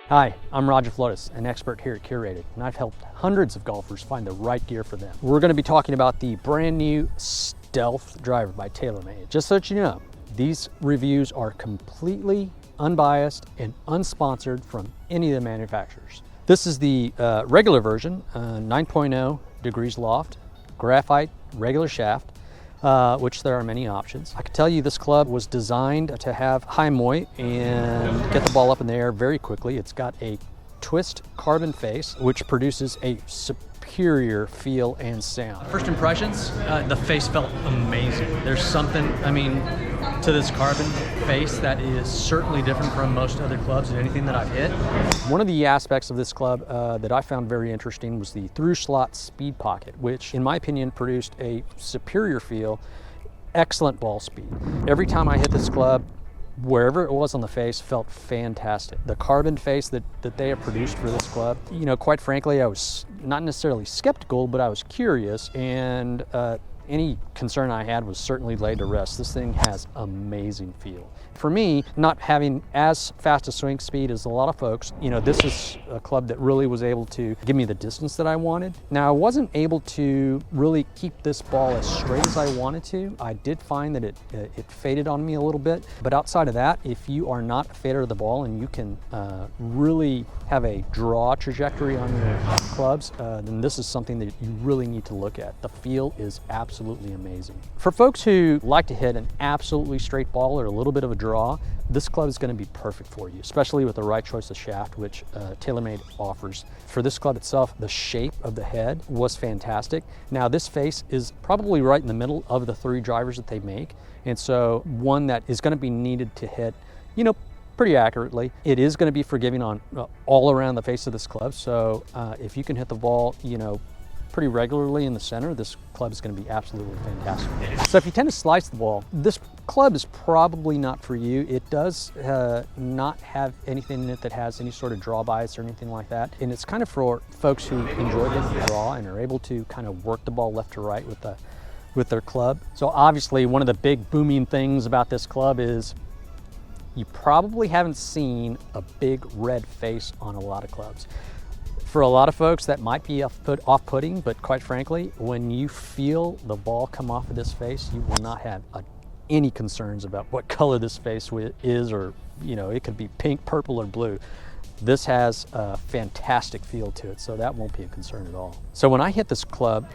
Hi, I'm Roger Flores, an expert here at Curated, and I've helped hundreds of golfers find the right gear for them. We're going to be talking about the brand new Stealth driver by Taylormade. Just so that you know, these reviews are completely unbiased and unsponsored from any of the manufacturers. This is the regular version, 9.0 degrees loft, graphite, regular shaft, which there are many options. I can tell you this club was designed to have high moy and get the ball up in the air very quickly. It's got a twist carbon face, which produces a superior feel and sound. First impressions, the face felt amazing. There's something, to this carbon face that is certainly different from most other clubs and anything that I've hit. One of the aspects of this club that I found very interesting was the through slot speed pocket, which in my opinion produced a superior feel, excellent ball speed. Every time I hit this club, wherever it was on the face, felt fantastic. The carbon face that they have produced for this club, quite frankly, I was not necessarily skeptical, but I was curious, and any concern I had was certainly laid to rest. This thing has amazing feel. For me, not having as fast a swing speed as a lot of folks, this is a club that really was able to give me the distance that I wanted. Now, I wasn't able to really keep this ball as straight as I wanted to. I did find that it faded on me a little bit, but outside of that, if you are not a fader of the ball and you can really have a draw trajectory on your clubs, then this is something that you really need to look at. The feel is absolutely amazing. For folks who like to hit an absolutely straight ball or a little bit of a draw, this club is going to be perfect for you, especially with the right choice of shaft, which Taylormade offers. For this club itself, the shape of the head was fantastic. Now, this face is probably right in the middle of the three drivers that they make, and so one that is going to be needed to hit, pretty accurately. It is going to be forgiving on all around the face of this club, so if you can hit the ball, pretty regularly in the center, this club is going to be absolutely fantastic. So if you tend to slice the ball, this club is probably not for you. It does not have anything in it that has any sort of draw bias or anything like that. And it's kind of for folks who enjoy the draw and are able to kind of work the ball left to right with their club. So obviously one of the big booming things about this club is you probably haven't seen a big red face on a lot of clubs. For a lot of folks, that might be off-putting, but quite frankly, when you feel the ball come off of this face, you will not have any concerns about what color this face is, or it could be pink, purple, or blue. This has a fantastic feel to it, so that won't be a concern at all. So when I hit this club,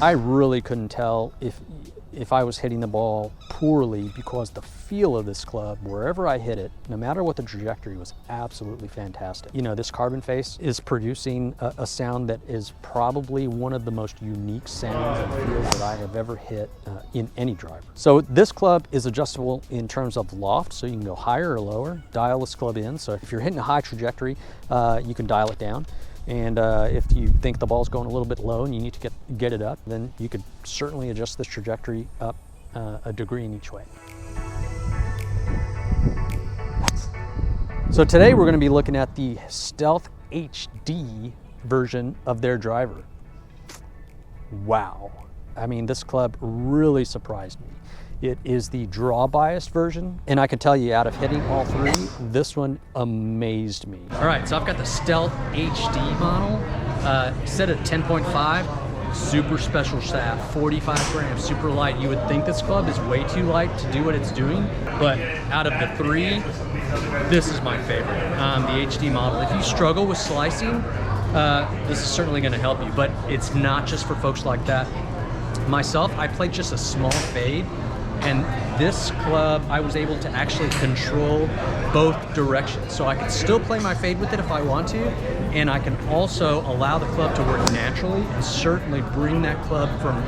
I really couldn't tell if I was hitting the ball poorly, because the feel of this club, wherever I hit it, no matter what the trajectory, was absolutely fantastic. This carbon face is producing a sound that is probably one of the most unique sounds and feels that I have ever hit in any driver. So this club is adjustable in terms of loft, so you can go higher or lower, dial this club in. So if you're hitting a high trajectory, you can dial it down. And if you think the ball's going a little bit low and you need to get it up, then you could certainly adjust this trajectory up a degree in each way. So today we're going to be looking at the Stealth HD version of their driver. Wow. This club really surprised me. It is the draw biased version, and I can tell you, out of hitting all three, this one amazed me. All right, so I've got the Stealth HD model, set at 10.5, super special shaft, 45 grams, super light. You would think this club is way too light to do what it's doing, but out of the three, this is my favorite, the HD model. If you struggle with slicing, this is certainly going to help you, but it's not just for folks like that. Myself, I played just a small fade, and this club, I was able to actually control both directions. So I could still play my fade with it if I want to, and I can also allow the club to work naturally and certainly bring that club from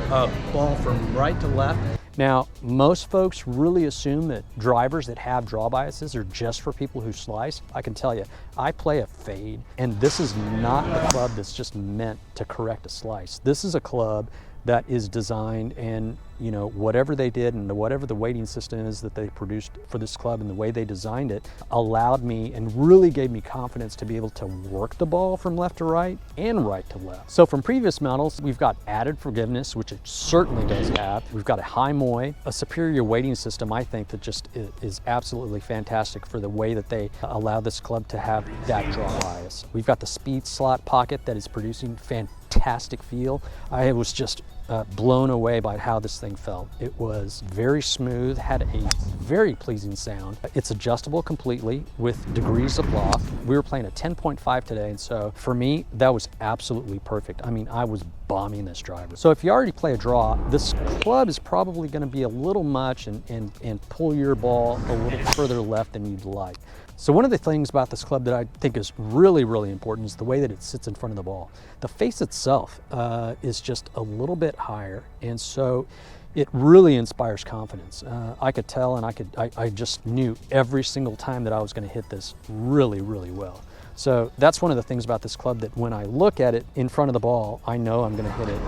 ball from right to left. Now, most folks really assume that drivers that have draw biases are just for people who slice. I can tell you, I play a fade, and this is not a club that's just meant to correct a slice. This is a club that is designed and you know, whatever they did and whatever the weighting system is that they produced for this club and the way they designed it allowed me and really gave me confidence to be able to work the ball from left to right and right to left. So from previous models, we've got added forgiveness, which it certainly does have. We've got a high moy, a superior weighting system, I think, that just is absolutely fantastic for the way that they allow this club to have that draw bias. We've got the speed slot pocket that is producing fantastic feel. I was just blown away by how this thing felt. It was very smooth, had a very pleasing sound. It's adjustable completely with degrees of loft. We were playing a 10.5 today, and so for me, that was absolutely perfect. I mean, I was bombing this driver. So if you already play a draw, this club is probably going to be a little much and pull your ball a little further left than you'd like. So one of the things about this club that I think is really, really important is the way that it sits in front of the ball. The face itself is just a little bit higher, and so it really inspires confidence. I could tell, and I just knew every single time that I was going to hit this really, really well. So that's one of the things about this club, that when I look at it in front of the ball, I know I'm going to hit it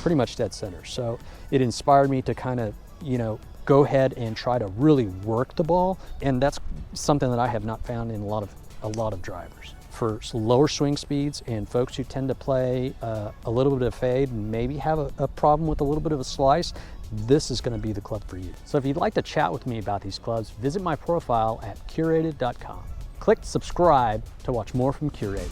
pretty much dead center. So it inspired me to kind of, you know, go ahead and try to really work the ball, and that's something that I have not found in a lot of drivers. For lower swing speeds and folks who tend to play a little bit of fade and maybe have a problem with a little bit of a slice, this is going to be the club for you. So if you'd like to chat with me about these clubs, visit my profile at curated.com. Click subscribe to watch more from Curated.